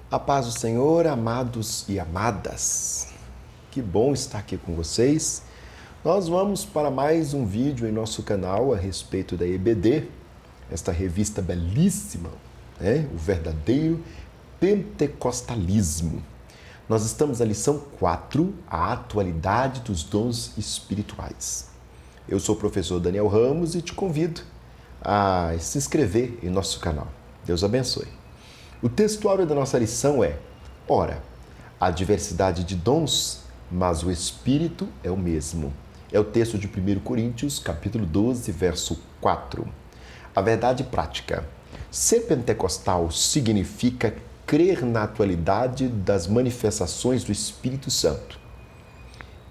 A paz do Senhor, amados e amadas. Que bom estar aqui com vocês. Nós vamos para mais um vídeo em nosso canal a respeito da EBD, esta revista belíssima, o verdadeiro pentecostalismo. Nós estamos na lição 4, a atualidade dos dons espirituais. Eu sou o professor Daniel Ramos e te convido a se inscrever em nosso canal. Deus abençoe. O textuário da nossa lição é: ora, há diversidade de dons, mas o Espírito é o mesmo. É o texto de 1 Coríntios, capítulo 12, verso 4. A verdade prática. Ser pentecostal significa crer na atualidade das manifestações do Espírito Santo.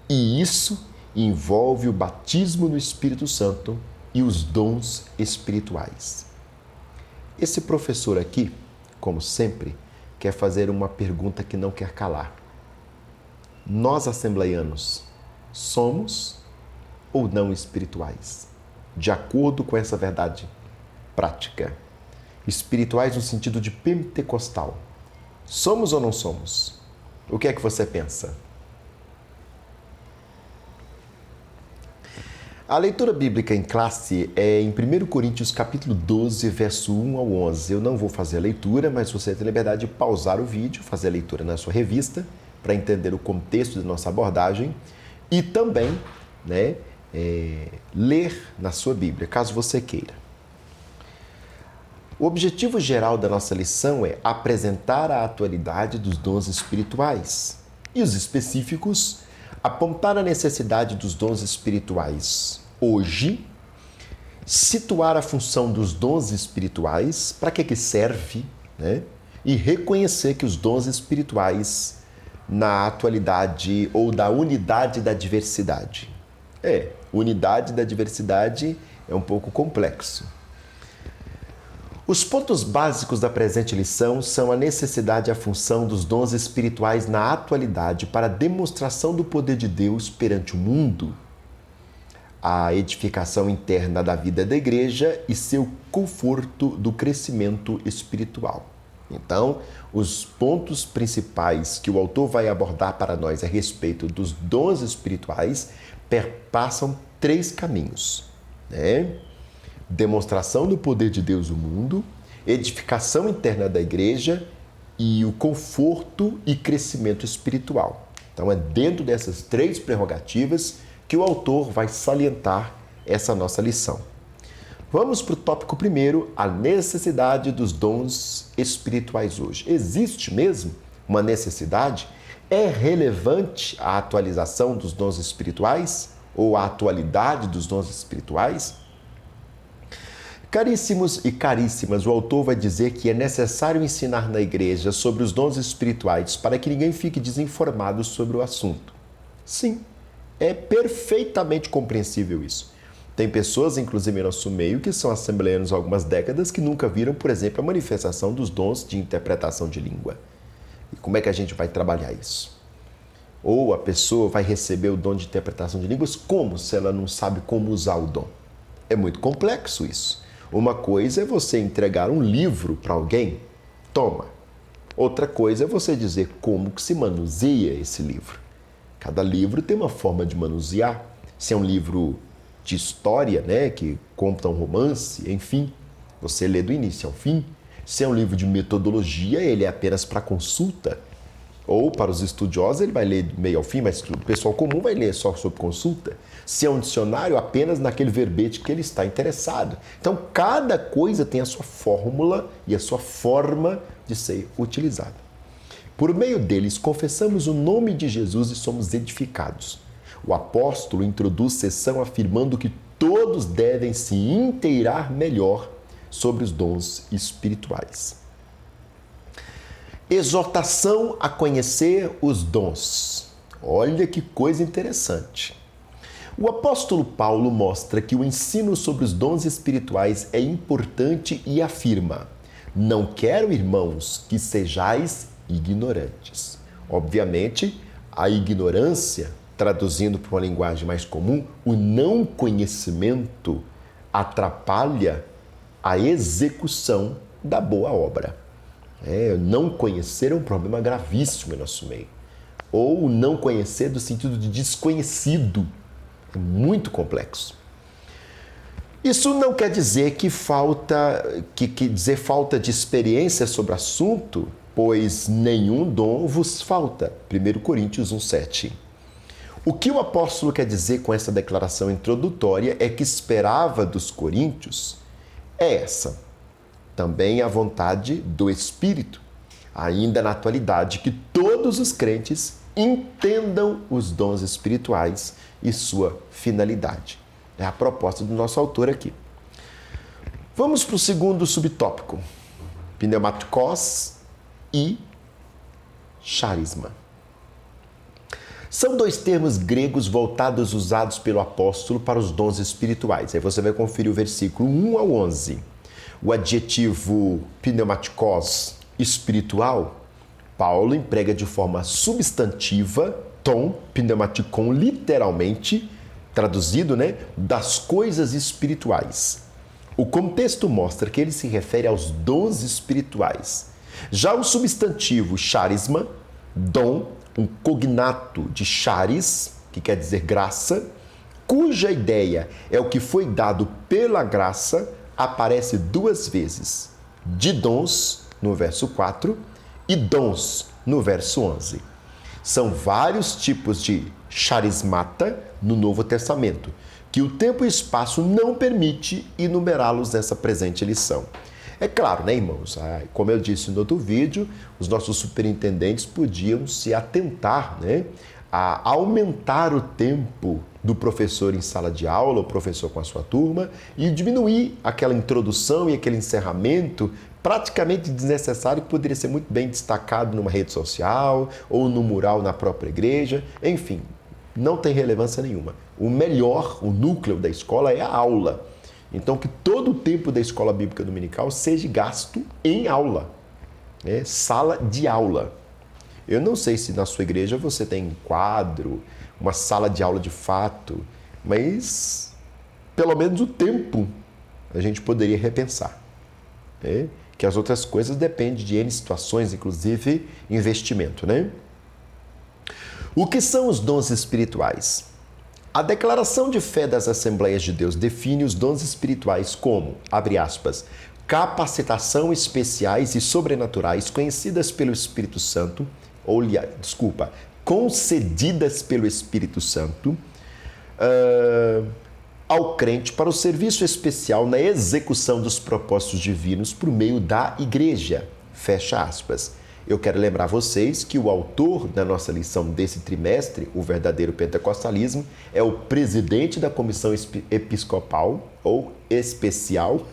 E isso envolve o batismo no Espírito Santo e os dons espirituais. Esse professor aqui, como sempre, quer fazer uma pergunta que não quer calar. Nós, assembleianos, somos ou não espirituais? De acordo com essa verdade prática. Espirituais no sentido de pentecostal. Somos ou não somos? O que é que você pensa? A leitura bíblica em classe é em 1 Coríntios capítulo 12, verso 1 ao 11. Eu não vou fazer a leitura, mas você tem a liberdade de pausar o vídeo, fazer a leitura na sua revista, para entender o contexto da nossa abordagem, e também ler na sua Bíblia, caso você queira. O objetivo geral da nossa lição é apresentar a atualidade dos dons espirituais e os específicos apontar a necessidade dos dons espirituais hoje, situar a função dos dons espirituais, para que serve, e reconhecer que os dons espirituais na atualidade ou da unidade da diversidade. Unidade da diversidade é um pouco complexo. Os pontos básicos da presente lição são a necessidade e a função dos dons espirituais na atualidade para a demonstração do poder de Deus perante o mundo, a edificação interna da vida da igreja e seu conforto do crescimento espiritual. Então, os pontos principais que o autor vai abordar para nós a respeito dos dons espirituais perpassam 3 caminhos, Demonstração do poder de Deus no mundo, edificação interna da igreja e o conforto e crescimento espiritual. Então é dentro dessas 3 prerrogativas que o autor vai salientar essa nossa lição. Vamos para o tópico primeiro, a necessidade dos dons espirituais hoje. Existe mesmo uma necessidade? É relevante a atualização dos dons espirituais ou a atualidade dos dons espirituais? Caríssimos e caríssimas, o autor vai dizer que é necessário ensinar na igreja sobre os dons espirituais para que ninguém fique desinformado sobre o assunto. Sim, é perfeitamente compreensível isso. Tem pessoas, inclusive em nosso meio, que são assembleianos há algumas décadas que nunca viram, por exemplo, a manifestação dos dons de interpretação de língua. E como é que a gente vai trabalhar isso? Ou a pessoa vai receber o dom de interpretação de línguas como se ela não sabe como usar o dom? É muito complexo isso. Uma coisa é você entregar um livro para alguém, toma. Outra coisa é você dizer como que se manuseia esse livro. Cada livro tem uma forma de manusear. Se é um livro de história, que conta um romance, enfim, você lê do início ao fim. Se é um livro de metodologia, ele é apenas para consulta. Ou para os estudiosos, ele vai ler do meio ao fim, mas o pessoal comum vai ler só sob consulta. Se é um dicionário, apenas naquele verbete que ele está interessado. Então, cada coisa tem a sua fórmula e a sua forma de ser utilizada. Por meio deles, confessamos o nome de Jesus e somos edificados. O apóstolo introduz sessão afirmando que todos devem se inteirar melhor sobre os dons espirituais. Exortação a conhecer os dons. Olha que coisa interessante. O apóstolo Paulo mostra que o ensino sobre os dons espirituais é importante e afirma: não quero, irmãos, que sejais ignorantes. Obviamente, a ignorância, traduzindo para uma linguagem mais comum, o não conhecimento atrapalha a execução da boa obra. Não conhecer é um problema gravíssimo em nosso meio. Ou não conhecer do sentido de desconhecido. É muito complexo. Isso não quer dizer que falta de experiência sobre o assunto, pois nenhum dom vos falta. 1 Coríntios 1,7. O que o apóstolo quer dizer com essa declaração introdutória é que esperava dos coríntios é essa. Também a vontade do Espírito, ainda na atualidade, que todos os crentes entendam os dons espirituais e sua finalidade. É a proposta do nosso autor aqui. Vamos para o segundo subtópico. Pneumatikos e charisma. São dois termos gregos voltados usados pelo apóstolo para os dons espirituais. Aí você vai conferir o versículo 1 ao 11. O adjetivo pneumatikos, espiritual, Paulo emprega de forma substantiva, ton, pneumatikon, literalmente, traduzido, das coisas espirituais. O contexto mostra que ele se refere aos dons espirituais. Já o substantivo charisma, dom, um cognato de charis, que quer dizer graça, cuja ideia é o que foi dado pela graça, aparece duas vezes. De dons, no verso 4, e dons, no verso 11. São vários tipos de charismata no Novo Testamento, que o tempo e espaço não permite enumerá-los nessa presente lição. É claro, irmãos? Como eu disse no outro vídeo, os nossos superintendentes podiam se atentar, a aumentar o tempo do professor em sala de aula, o professor com a sua turma, e diminuir aquela introdução e aquele encerramento praticamente desnecessário que poderia ser muito bem destacado numa rede social ou no mural na própria igreja. Enfim, não tem relevância nenhuma. O melhor, o núcleo da escola é a aula. Então, que todo o tempo da escola bíblica dominical seja gasto em aula, sala de aula. Eu não sei se na sua igreja você tem um quadro, uma sala de aula de fato, mas pelo menos o tempo a gente poderia repensar. Que as outras coisas dependem de N situações, inclusive investimento. O que são os dons espirituais? A declaração de fé das Assembleias de Deus define os dons espirituais como, abre aspas, capacitação especiais e sobrenaturais conhecidas pelo Espírito Santo, concedidas pelo Espírito Santo ao crente para o serviço especial na execução dos propósitos divinos por meio da igreja, fecha aspas. Eu quero lembrar vocês que o autor da nossa lição desse trimestre, o verdadeiro pentecostalismo, é o presidente da comissão episcopal, ou especial.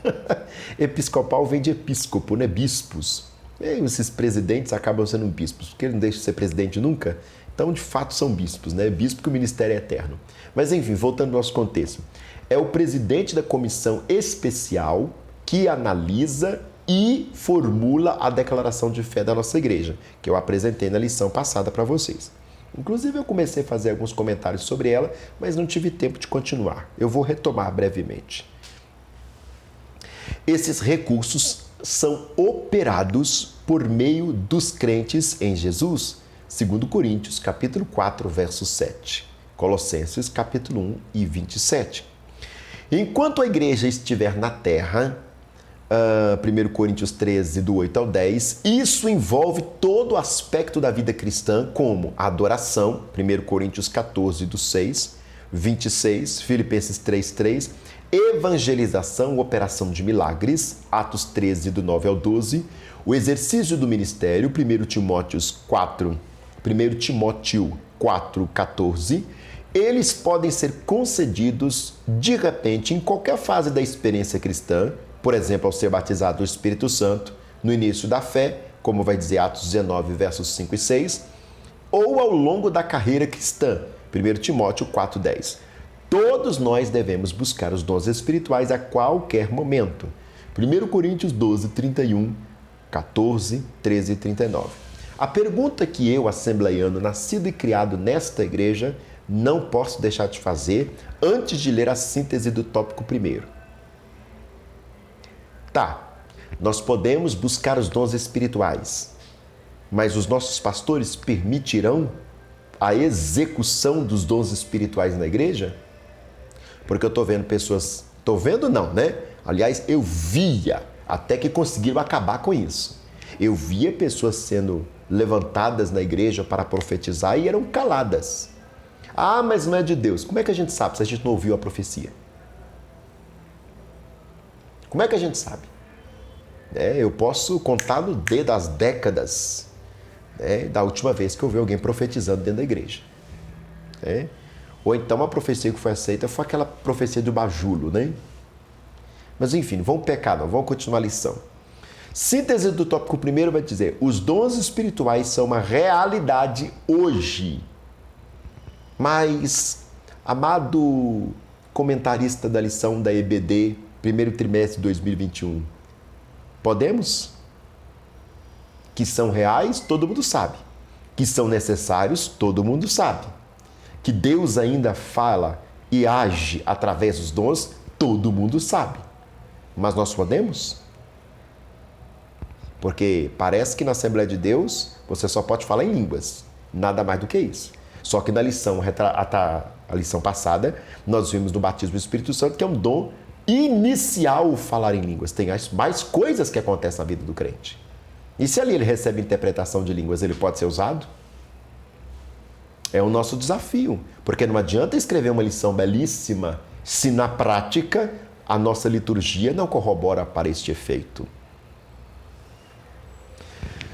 Episcopal vem de episcopo, bispos. E esses presidentes acabam sendo bispos, porque ele não deixa de ser presidente nunca. Então, de fato, são bispos, Bispo que o ministério é eterno. Mas, enfim, voltando ao nosso contexto. É o presidente da comissão especial que analisa e formula a declaração de fé da nossa igreja, que eu apresentei na lição passada para vocês. Inclusive, eu comecei a fazer alguns comentários sobre ela, mas não tive tempo de continuar. Eu vou retomar brevemente. Esses recursos são operados por meio dos crentes em Jesus, 2 Coríntios, capítulo 4, verso 7. Colossenses, capítulo 1 e 27. Enquanto a igreja estiver na terra, 1 Coríntios 13, do 8 ao 10, isso envolve todo o aspecto da vida cristã, como a adoração, 1 Coríntios 14, do 6, 26, Filipenses 3, 3, evangelização, operação de milagres, Atos 13, do 9 ao 12, o exercício do ministério, 1 Timóteo 4, 14, eles podem ser concedidos de repente em qualquer fase da experiência cristã, por exemplo, ao ser batizado do Espírito Santo, no início da fé, como vai dizer Atos 19, versos 5 e 6, ou ao longo da carreira cristã, 1 Timóteo 4, 10. Todos nós devemos buscar os dons espirituais a qualquer momento. 1 Coríntios 12, 31, 14, 13 e 39. A pergunta que eu, assembleiano, nascido e criado nesta igreja, não posso deixar de fazer antes de ler a síntese do tópico primeiro. Tá, Nós podemos buscar os dons espirituais, mas os nossos pastores permitirão a execução dos dons espirituais na igreja? Porque eu estou vendo pessoas... Estou vendo não, né? Aliás, eu via, até que conseguiram acabar com isso. Eu via pessoas sendo levantadas na igreja para profetizar e eram caladas. Ah, mas não é de Deus. Como é que a gente sabe se a gente não ouviu a profecia? Como é que a gente sabe? Eu posso contar no dedo as décadas da última vez que eu vi alguém profetizando dentro da igreja. Ou então a profecia que foi aceita foi aquela profecia de bajulo, né? Mas enfim, vamos pecar, não, vamos continuar a lição. Síntese do tópico primeiro vai dizer: os dons espirituais são uma realidade hoje. Mas, amado comentarista da lição da EBD, primeiro trimestre de 2021, podemos? Que são reais, todo mundo sabe. Que são necessários, todo mundo sabe. Que Deus ainda fala e age através dos dons, todo mundo sabe. Mas nós podemos? Porque parece que na Assembleia de Deus você só pode falar em línguas. Nada mais do que isso. Só que na lição, a lição passada, nós vimos no batismo do Espírito Santo que é um dom inicial o falar em línguas. Tem mais coisas que acontecem na vida do crente. E se ali ele recebe interpretação de línguas, ele pode ser usado? É o nosso desafio. Porque não adianta escrever uma lição belíssima se na prática a nossa liturgia não corrobora para este efeito.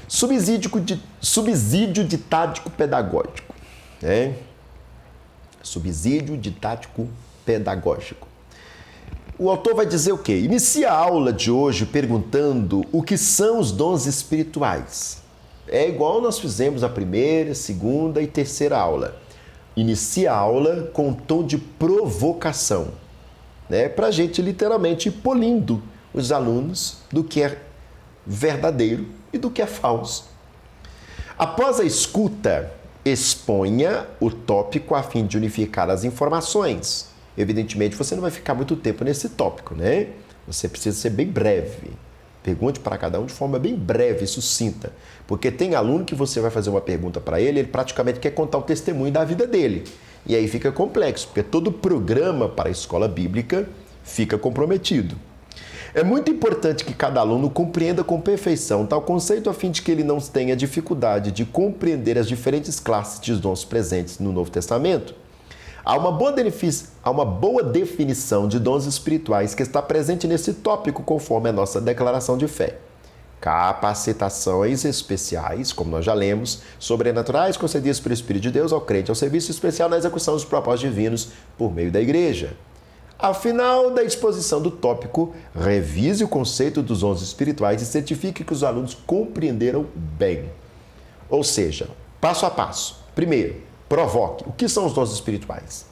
Subsídio didático pedagógico. Subsídio didático pedagógico. O autor vai dizer o quê? Inicia a aula de hoje perguntando o que são os dons espirituais. É igual nós fizemos na primeira, segunda e terceira aula. Inicia a aula com um tom de provocação, para a gente literalmente ir polindo os alunos do que é verdadeiro e do que é falso. Após a escuta, exponha o tópico a fim de unificar as informações. Evidentemente, você não vai ficar muito tempo nesse tópico, né? Você precisa ser bem breve. Pergunte para cada um de forma bem breve e sucinta. Porque tem aluno que você vai fazer uma pergunta para ele praticamente quer contar o testemunho da vida dele. E aí fica complexo, porque todo programa para a escola bíblica fica comprometido. É muito importante que cada aluno compreenda com perfeição tal conceito a fim de que ele não tenha dificuldade de compreender as diferentes classes de dons presentes no Novo Testamento. Há uma boa definição de dons espirituais que está presente nesse tópico conforme a nossa declaração de fé. Capacitações especiais, como nós já lemos, sobrenaturais concedidas pelo Espírito de Deus ao crente, ao serviço especial na execução dos propósitos divinos por meio da igreja. Ao final da exposição do tópico, revise o conceito dos dons espirituais e certifique que os alunos compreenderam bem. Ou seja, passo a passo. Primeiro, provoque. O que são os dons espirituais?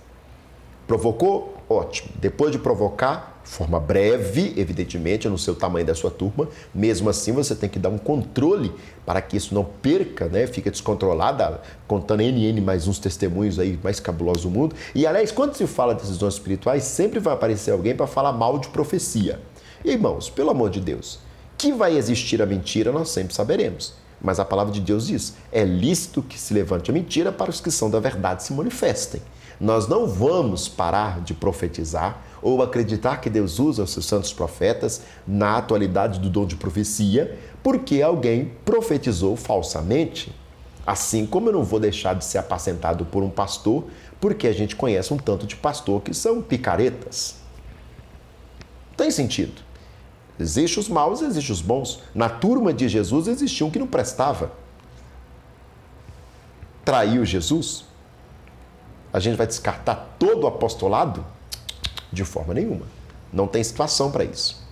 Provocou? Ótimo. Depois de provocar, forma breve, evidentemente, no seu tamanho da sua turma. Mesmo assim, você tem que dar um controle para que isso não perca, fica descontrolado, contando NN mais uns testemunhos aí mais cabulosos do mundo. E, aliás, quando se fala desses dons espirituais, sempre vai aparecer alguém para falar mal de profecia. E, irmãos, pelo amor de Deus, que vai existir a mentira, nós sempre saberemos. Mas a palavra de Deus diz, é lícito que se levante a mentira para os que são da verdade se manifestem. Nós não vamos parar de profetizar ou acreditar que Deus usa os seus santos profetas na atualidade do dom de profecia porque alguém profetizou falsamente. Assim como eu não vou deixar de ser apacentado por um pastor porque a gente conhece um tanto de pastor que são picaretas. Tem sentido. Existem os maus, existem os bons. Na turma de Jesus existia um que não prestava. Traiu Jesus. A gente vai descartar todo o apostolado? De forma nenhuma. Não tem situação para isso.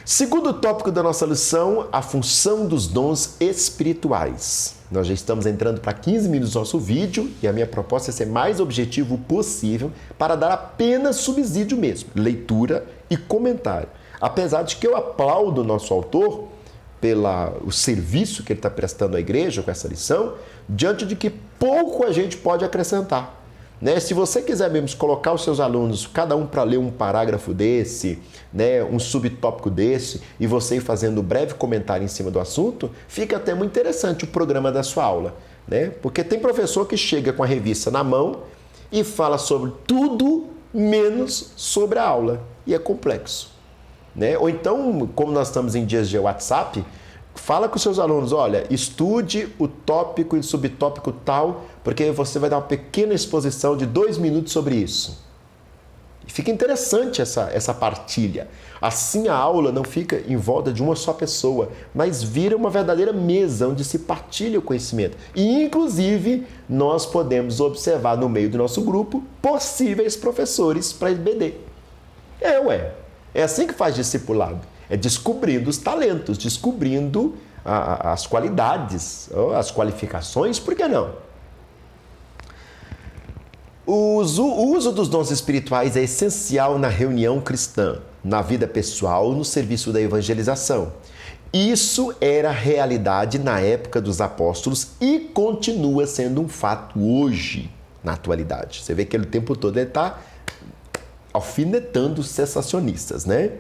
Segundo tópico da nossa lição, a função dos dons espirituais. Nós já estamos entrando para 15 minutos do nosso vídeo e a minha proposta é ser mais objetivo possível para dar apenas subsídio mesmo, leitura e comentário. Apesar de que eu aplaudo o nosso autor pelo serviço que ele está prestando à igreja com essa lição, diante de que pouco a gente pode acrescentar. Né? Se você quiser mesmo colocar os seus alunos, cada um para ler um parágrafo desse, né, um subtópico desse, e você ir fazendo um breve comentário em cima do assunto, fica até muito interessante o programa da sua aula. Né? Porque tem professor que chega com a revista na mão e fala sobre tudo menos sobre a aula. E é complexo. Né? Ou então, como nós estamos em dias de WhatsApp, fala com os seus alunos, olha, estude o tópico e subtópico tal, porque você vai dar uma pequena exposição de 2 minutos sobre isso. E fica interessante essa partilha. Assim a aula não fica em volta de uma só pessoa, mas vira uma verdadeira mesa onde se partilha o conhecimento. E, inclusive, nós podemos observar no meio do nosso grupo possíveis professores para EBD. É assim que faz discipulado. É descobrindo os talentos, descobrindo as qualidades, as qualificações, por que não? O uso dos dons espirituais é essencial na reunião cristã, na vida pessoal, no serviço da evangelização. Isso era realidade na época dos apóstolos e continua sendo um fato hoje, na atualidade. Você vê que ele o tempo todo ele está alfinetando os cessacionistas, né?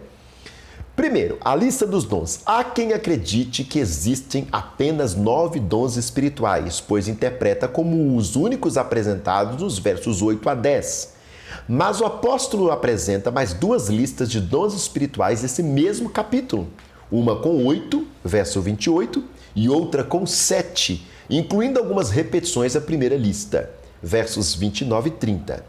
Primeiro, a lista dos dons. Há quem acredite que existem apenas 9 dons espirituais, pois interpreta como os únicos apresentados nos versos 8 a 10. Mas o apóstolo apresenta mais 2 listas de dons espirituais nesse mesmo capítulo. Uma com 8, verso 28, e outra com 7, incluindo algumas repetições da primeira lista, versos 29 e 30.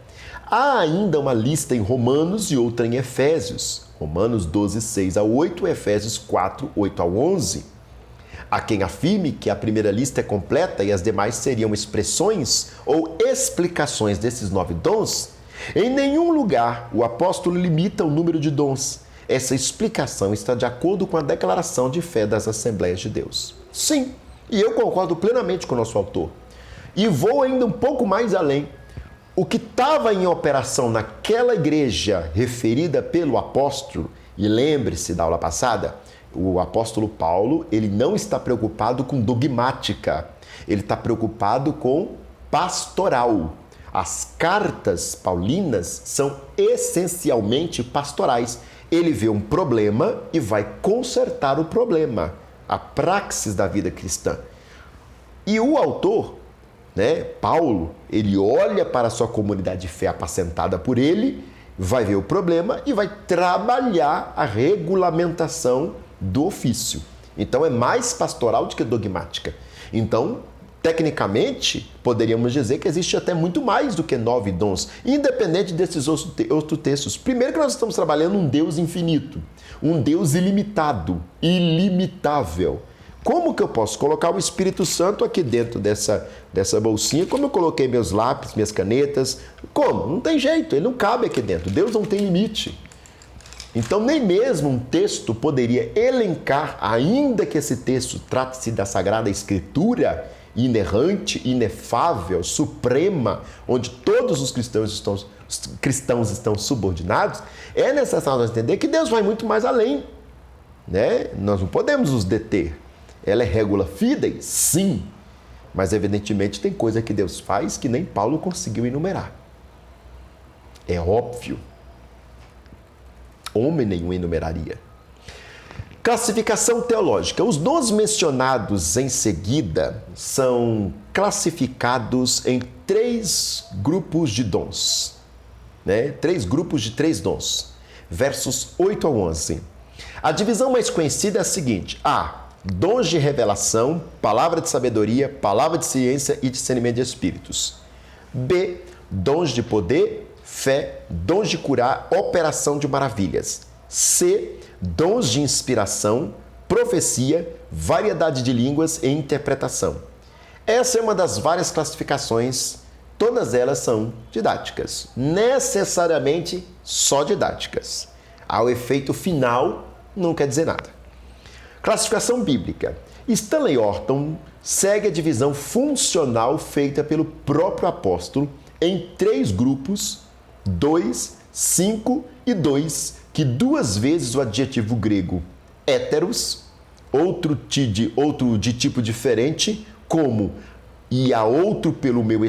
Há ainda uma lista em Romanos e outra em Efésios. Romanos 12, 6 a 8, Efésios 4, 8 a 11. Há quem afirme que a primeira lista é completa e as demais seriam expressões ou explicações desses 9 dons. Em nenhum lugar o apóstolo limita o número de dons. Essa explicação está de acordo com a declaração de fé das Assembleias de Deus. Sim, e eu concordo plenamente com o nosso autor. E vou ainda um pouco mais além. O que estava em operação naquela igreja referida pelo apóstolo, e lembre-se da aula passada, o apóstolo Paulo, ele não está preocupado com dogmática, ele está preocupado com pastoral. As cartas paulinas são essencialmente pastorais. Ele vê um problema e vai consertar o problema, a praxis da vida cristã. E o autor, Paulo, ele olha para a sua comunidade de fé apacentada por ele, vai ver o problema e vai trabalhar a regulamentação do ofício. Então é mais pastoral do que dogmática. Então, tecnicamente, poderíamos dizer que existe até muito mais do que 9 dons, independente desses outros textos. Primeiro que nós estamos trabalhando um Deus infinito, um Deus ilimitado, ilimitável. Como que eu posso colocar o Espírito Santo aqui dentro dessa bolsinha? Como eu coloquei meus lápis, minhas canetas? Como? Não tem jeito, ele não cabe aqui dentro. Deus não tem limite. Então, nem mesmo um texto poderia elencar, ainda que esse texto trate-se da Sagrada Escritura, inerrante, inefável, suprema, onde todos os cristãos estão subordinados, é necessário nós entender que Deus vai muito mais além. Nós não podemos nos deter. Ela é regula fidei? Sim. Mas, evidentemente, tem coisa que Deus faz que nem Paulo conseguiu enumerar. É óbvio. Homem nenhum enumeraria. Classificação teológica. Os dons mencionados em seguida são classificados em 3 grupos de dons. 3 grupos de 3 dons. Versos 8 a 11. A divisão mais conhecida é a seguinte. A. Dons de revelação, palavra de sabedoria, palavra de ciência e discernimento de espíritos. B. Dons de poder, fé, dons de curar, operação de maravilhas. C. Dons de inspiração, profecia, variedade de línguas e interpretação. Essa é uma das várias classificações, todas elas são didáticas, necessariamente só didáticas. Ao efeito final, não quer dizer nada. Classificação bíblica. Stanley Orton segue a divisão funcional feita pelo próprio apóstolo em 3 grupos, 2, 5 e 2, que 2 vezes o adjetivo grego héteros, outro de tipo diferente, como e a outro pelo meu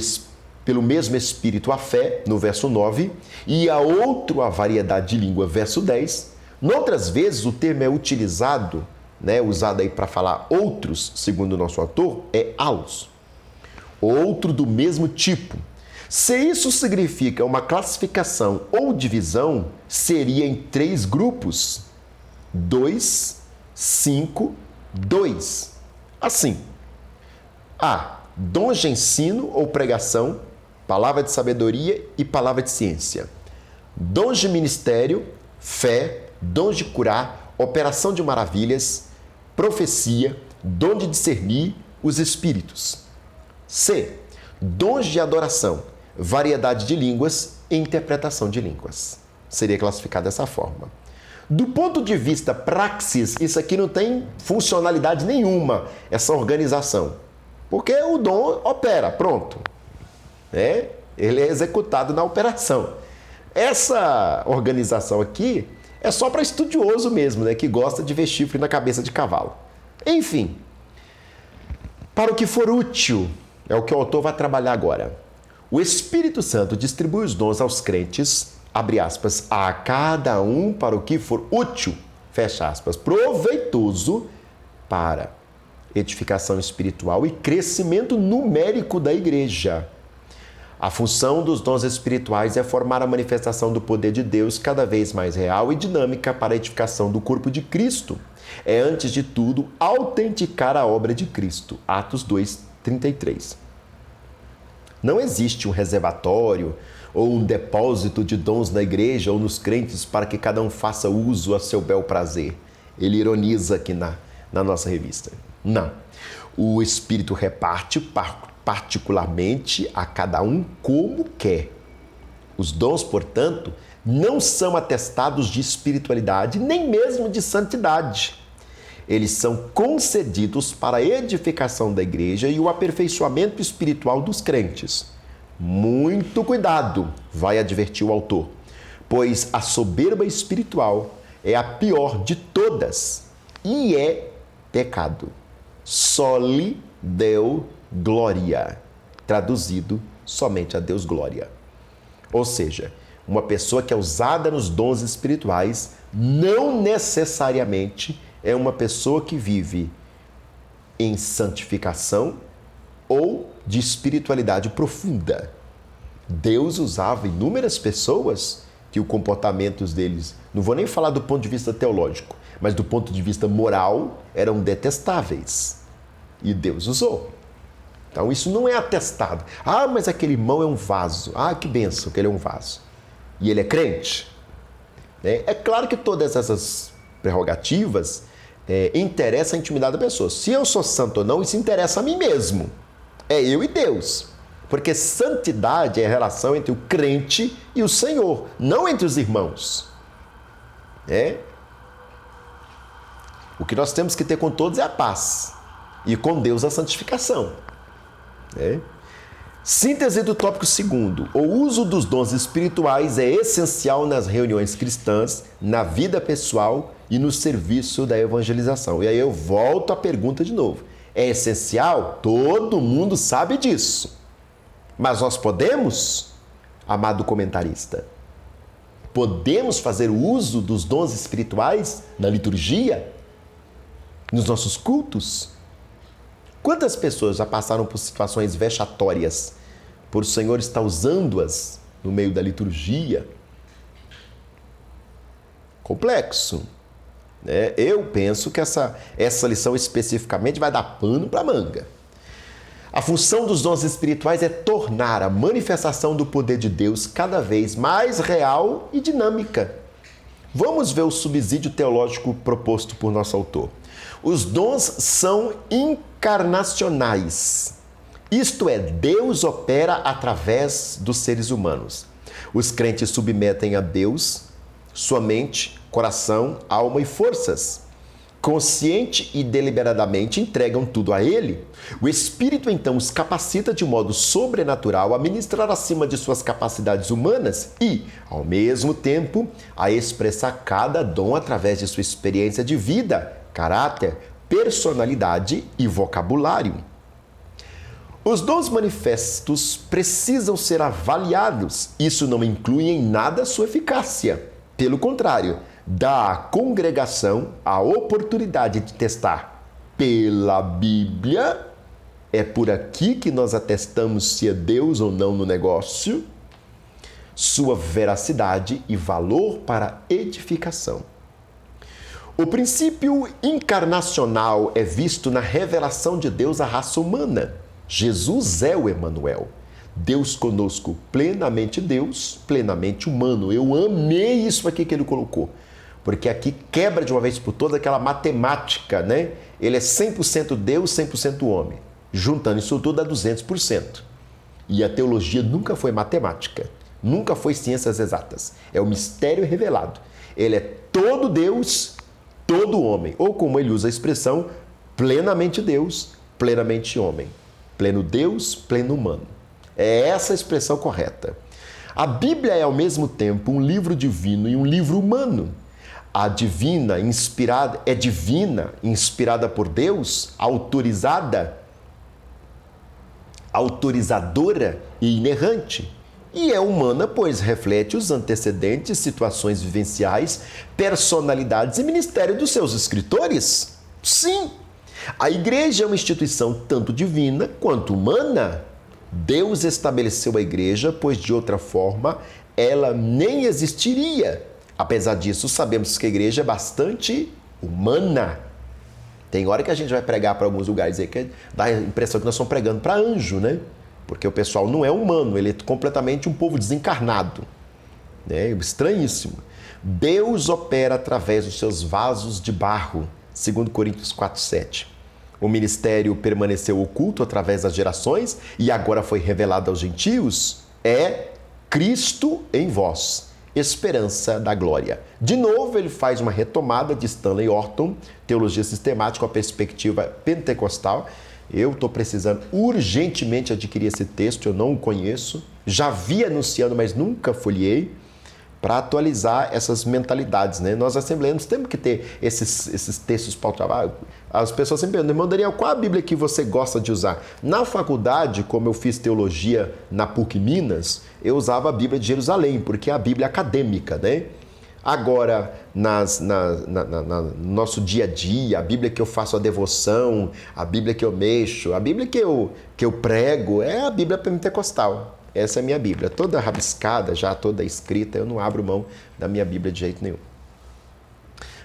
pelo mesmo Espírito a fé, no verso 9, e a outro a variedade de língua, verso 10. Noutras vezes o termo é utilizado, usado aí para falar outros, segundo o nosso autor, é alos. Outro do mesmo tipo. Se isso significa uma classificação ou divisão, seria em 3 grupos: 2, 5, 2. Assim, A. Dons de ensino ou pregação, palavra de sabedoria e palavra de ciência. Dons de ministério, fé, dons de curar, operação de maravilhas, profecia, dom de discernir os espíritos. C. Dons de adoração, variedade de línguas e interpretação de línguas. Seria classificado dessa forma. Do ponto de vista praxis, isso aqui não tem funcionalidade nenhuma, essa organização. Porque o dom opera, pronto. Ele é executado na operação. Essa organização aqui é só para estudioso mesmo, que gosta de ver chifre na cabeça de cavalo. Enfim, para o que for útil, é o que o autor vai trabalhar agora. O Espírito Santo distribui os dons aos crentes, abre aspas, a cada um para o que for útil, fecha aspas, proveitoso para edificação espiritual e crescimento numérico da igreja. A função dos dons espirituais é formar a manifestação do poder de Deus cada vez mais real e dinâmica para a edificação do corpo de Cristo. É, antes de tudo, autenticar a obra de Cristo. Atos 2:33. Não existe um reservatório ou um depósito de dons na igreja ou nos crentes para que cada um faça uso a seu bel prazer. Ele ironiza aqui na nossa revista. Não. O Espírito reparte particularmente a cada um como quer. Os dons, portanto, não são atestados de espiritualidade, nem mesmo de santidade. Eles são concedidos para a edificação da igreja e o aperfeiçoamento espiritual dos crentes. Muito cuidado, vai advertir o autor, pois a soberba espiritual é a pior de todas e é pecado. Soli Deo Gloria, traduzido, somente a Deus glória. Ou seja, uma pessoa que é usada nos dons espirituais não necessariamente é uma pessoa que vive em santificação ou de espiritualidade profunda. Deus usava inúmeras pessoas que o comportamento deles, não vou nem falar do ponto de vista teológico, mas do ponto de vista moral, eram detestáveis. E Deus usou. Então isso não é atestado. Ah, mas aquele irmão é um vaso. Ah, que bênção que ele é um vaso. E ele é crente. É claro que todas essas prerrogativas interessam a intimidade da pessoa. Se eu sou santo ou não, isso interessa a mim mesmo. É eu e Deus. Porque santidade é a relação entre o crente e o Senhor, não entre os irmãos. O que nós temos que ter com todos é a paz. E com Deus a santificação. Síntese do tópico 2º. O uso dos dons espirituais é essencial nas reuniões cristãs, na vida pessoal e no serviço da evangelização. E aí eu volto à pergunta de novo. É essencial? Todo mundo sabe disso. Mas nós podemos, amado comentarista, podemos fazer uso dos dons espirituais na liturgia, nos nossos cultos? Quantas pessoas já passaram por situações vexatórias por o Senhor estar usando-as no meio da liturgia? Complexo. Eu penso que essa lição especificamente vai dar pano para manga. A função dos dons espirituais é tornar a manifestação do poder de Deus cada vez mais real e dinâmica. Vamos ver o subsídio teológico proposto por nosso autor. Os dons são encarnacionais. Isto é, Deus opera através dos seres humanos. Os crentes submetem a Deus sua mente, coração, alma e forças. Consciente e deliberadamente entregam tudo a Ele. O Espírito, então, os capacita de modo sobrenatural a ministrar acima de suas capacidades humanas e, ao mesmo tempo, a expressar cada dom através de sua experiência de vida, caráter, personalidade e vocabulário. Os dons manifestos precisam ser avaliados. Isso não inclui em nada a sua eficácia. Pelo contrário, dá à congregação a oportunidade de testar pela Bíblia. É por aqui que nós atestamos se é Deus ou não no negócio, sua veracidade e valor para edificação. O princípio encarnacional é visto na revelação de Deus à raça humana. Jesus é o Emanuel, Deus conosco, plenamente Deus, plenamente humano. Eu amei isso aqui que ele colocou, porque aqui quebra de uma vez por todas aquela matemática, né? Ele é 100% Deus, 100% homem. Juntando isso tudo dá 200%. E a teologia nunca foi matemática, nunca foi ciências exatas. É o mistério revelado. Ele é todo Deus, todo homem. Ou como ele usa a expressão, plenamente Deus, plenamente homem. Pleno Deus, pleno humano. É essa a expressão correta. A Bíblia é ao mesmo tempo um livro divino e um livro humano. A divina, inspirada, é divina, inspirada por Deus, autorizadora e inerrante. E é humana, pois reflete os antecedentes, situações vivenciais, personalidades e ministério dos seus escritores. Sim, a igreja é uma instituição tanto divina quanto humana. Deus estabeleceu a igreja, pois de outra forma ela nem existiria. Apesar disso, sabemos que a igreja é bastante humana. Tem hora que a gente vai pregar para alguns lugares aí que dá a impressão que nós estamos pregando para anjo, né? Porque o pessoal não é humano, ele é completamente um povo desencarnado. É estranhíssimo. Deus opera através dos seus vasos de barro, 2 Coríntios 4:7. O ministério permaneceu oculto através das gerações e agora foi revelado aos gentios. É Cristo em vós, esperança da glória. De novo, ele faz uma retomada de Stanley Orton, teologia sistemática, com a perspectiva pentecostal. Eu estou precisando urgentemente adquirir esse texto, eu não o conheço. Já vi anunciando, mas nunca folhei, para atualizar essas mentalidades, né? Nós assembleanos temos que ter esses textos para o trabalho. As pessoas sempre perguntam, irmão Daniel, qual a Bíblia que você gosta de usar? Na faculdade, como eu fiz teologia na PUC Minas, eu usava a Bíblia de Jerusalém, porque é a Bíblia acadêmica, né? Agora, no nosso dia a dia, a Bíblia que eu faço a devoção, a Bíblia que eu mexo, a Bíblia que eu prego, é a Bíblia pentecostal. Essa é a minha Bíblia, toda rabiscada, já toda escrita, eu não abro mão da minha Bíblia de jeito nenhum.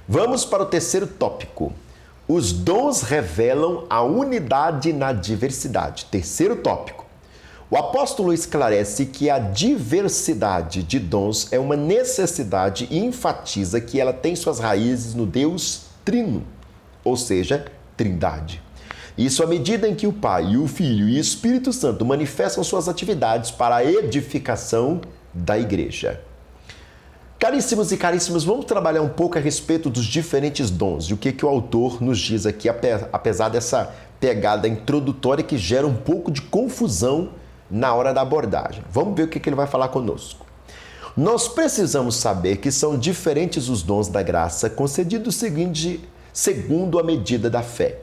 Vamos para o terceiro tópico. Os dons revelam a unidade na diversidade. Terceiro tópico. O apóstolo esclarece que a diversidade de dons é uma necessidade e enfatiza que ela tem suas raízes no Deus Trino, ou seja, Trindade. Isso à medida em que o Pai, o Filho e o Espírito Santo manifestam suas atividades para a edificação da igreja. Caríssimos e caríssimas, vamos trabalhar um pouco a respeito dos diferentes dons e o que o autor nos diz aqui, apesar dessa pegada introdutória que gera um pouco de confusão na hora da abordagem. Vamos ver o que ele vai falar conosco. Nós precisamos saber que são diferentes os dons da graça concedidos segundo a medida da fé.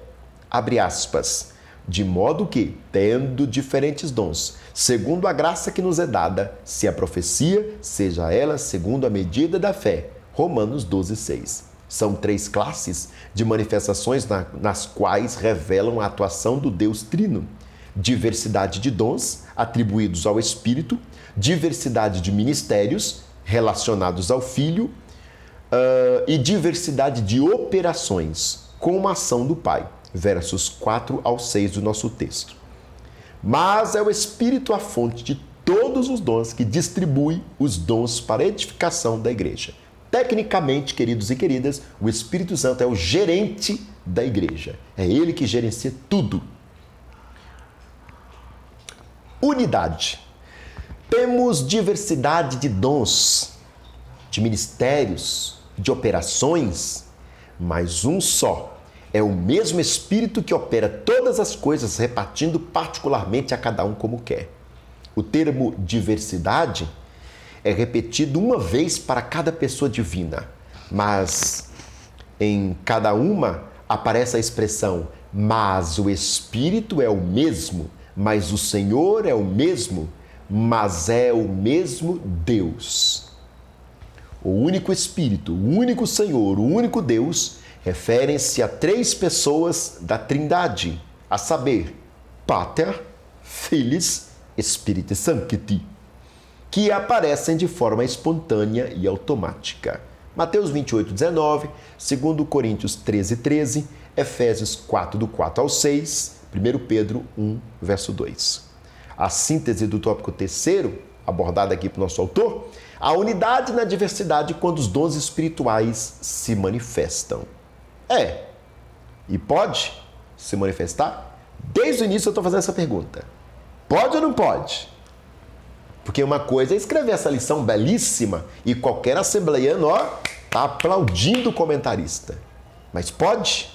Abre aspas, de modo que, tendo diferentes dons, segundo a graça que nos é dada, se a profecia, seja ela segundo a medida da fé. Romanos 12:6. São 3 classes de manifestações nas quais revelam a atuação do Deus Trino. Diversidade de dons atribuídos ao Espírito, diversidade de ministérios relacionados ao Filho e diversidade de operações com a ação do Pai. Versos 4 ao 6 do nosso texto. Mas é o Espírito a fonte de todos os dons que distribui os dons para a edificação da igreja. Tecnicamente, queridos e queridas, o Espírito Santo é o gerente da igreja. É ele que gerencia tudo. Unidade. Temos diversidade de dons, de ministérios, de operações, mas um só. É o mesmo Espírito que opera todas as coisas, repartindo particularmente a cada um como quer. O termo diversidade é repetido uma vez para cada pessoa divina, mas em cada uma aparece a expressão, mas o Espírito é o mesmo, mas o Senhor é o mesmo, mas é o mesmo Deus. O único Espírito, o único Senhor, o único Deus, referem-se a três pessoas da Trindade, a saber, Pater, Filhos, Spiritus Sancti, que aparecem de forma espontânea e automática. Mateus 28, 19, 2 Coríntios 13, 13, Efésios 4, do 4 ao 6, 1 Pedro 1, verso 2. A síntese do tópico terceiro, abordada aqui pelo nosso autor, a unidade na diversidade quando os dons espirituais se manifestam. E pode se manifestar? Desde o início eu estou fazendo essa pergunta. Pode ou não pode? Porque uma coisa é escrever essa lição belíssima e qualquer assembleiano, está aplaudindo o comentarista. Mas pode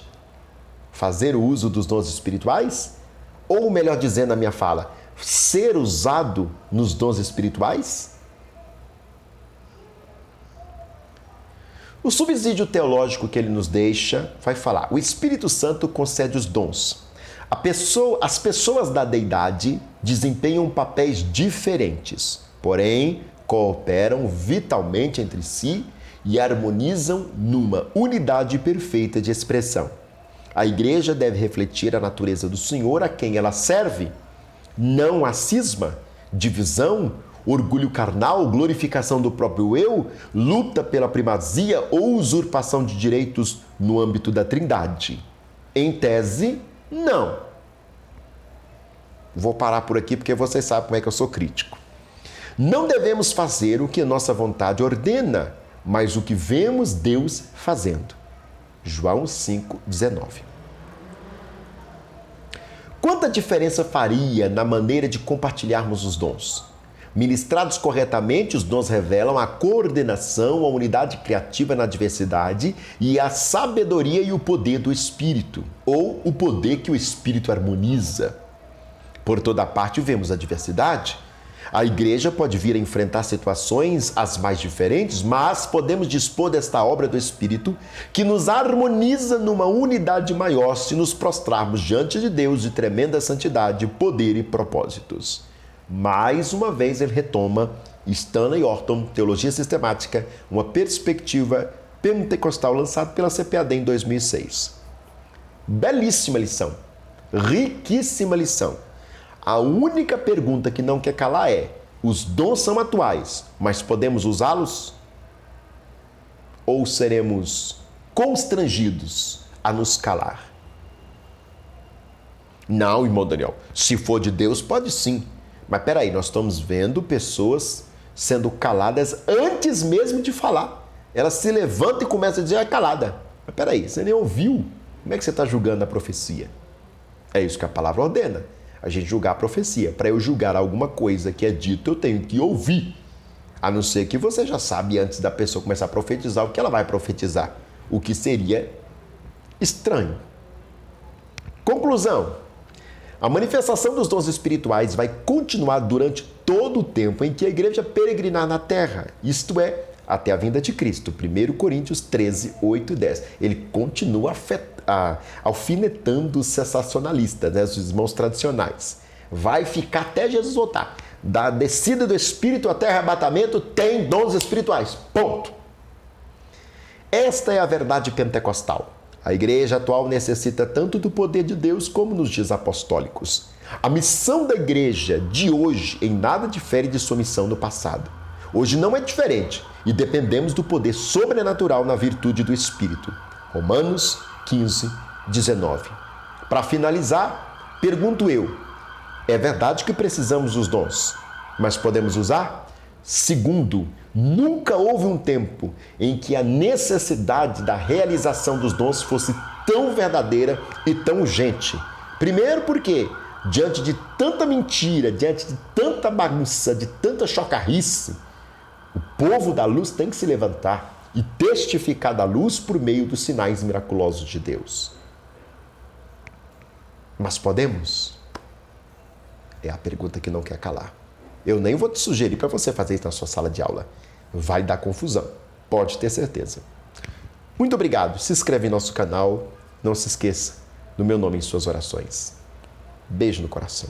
fazer o uso dos dons espirituais? Ou, melhor dizendo a minha fala, ser usado nos dons espirituais? O subsídio teológico que ele nos deixa vai falar: o Espírito Santo concede os dons. As pessoas da deidade desempenham papéis diferentes, porém cooperam vitalmente entre si e harmonizam numa unidade perfeita de expressão. A igreja deve refletir a natureza do Senhor a quem ela serve, não a cisma, divisão, orgulho carnal, glorificação do próprio eu, luta pela primazia ou usurpação de direitos no âmbito da Trindade. Em tese, não. Vou parar por aqui porque vocês sabem como é que eu sou crítico. Não devemos fazer o que nossa vontade ordena, mas o que vemos Deus fazendo. João 5,19. Quanta diferença faria na maneira de compartilharmos os dons? Ministrados corretamente, os dons revelam a coordenação, a unidade criativa na diversidade e a sabedoria e o poder do Espírito, ou o poder que o Espírito harmoniza. Por toda parte vemos a diversidade. A igreja pode vir a enfrentar situações as mais diferentes, mas podemos dispor desta obra do Espírito que nos harmoniza numa unidade maior se nos prostrarmos diante de Deus de tremenda santidade, poder e propósitos. Mais uma vez ele retoma Stanley Orton, Teologia Sistemática, uma perspectiva pentecostal lançado pela CPAD em 2006. Belíssima lição, riquíssima lição. A única pergunta que não quer calar é: os dons são atuais, mas podemos usá-los? Ou seremos constrangidos a nos calar? Não, irmão Daniel, se for de Deus, pode sim. Mas peraí, nós estamos vendo pessoas sendo caladas antes mesmo de falar. Ela se levanta e começa a dizer: é calada. Mas peraí, você nem ouviu. Como é que você está julgando a profecia? É isso que a palavra ordena. A gente julgar a profecia. Para eu julgar alguma coisa que é dito, eu tenho que ouvir. A não ser que você já sabe antes da pessoa começar a profetizar o que ela vai profetizar. O que seria estranho. Conclusão. A manifestação dos dons espirituais vai continuar durante todo o tempo em que a igreja peregrinar na terra. Isto é, até a vinda de Cristo. 1 Coríntios 13, 8 e 10. Ele continua alfinetando os sensacionalistas, os irmãos tradicionais. Vai ficar até Jesus voltar. Da descida do Espírito até arrebatamento tem dons espirituais. Ponto. Esta é a verdade pentecostal. A igreja atual necessita tanto do poder de Deus como nos dias apostólicos. A missão da igreja de hoje em nada difere de sua missão no passado. Hoje não é diferente e dependemos do poder sobrenatural na virtude do Espírito. Romanos 15, 19. Para finalizar, pergunto eu: é verdade que precisamos dos dons, mas podemos usar? Segundo, nunca houve um tempo em que a necessidade da realização dos dons fosse tão verdadeira e tão urgente. Primeiro porque, diante de tanta mentira, diante de tanta bagunça, de tanta chocarrice, o povo da luz tem que se levantar e testificar da luz por meio dos sinais miraculosos de Deus. Mas podemos? É a pergunta que não quer calar. Eu nem vou te sugerir para você fazer isso na sua sala de aula. Vai dar confusão, pode ter certeza. Muito obrigado. Se inscreve em nosso canal. Não se esqueça do meu nome em suas orações. Beijo no coração.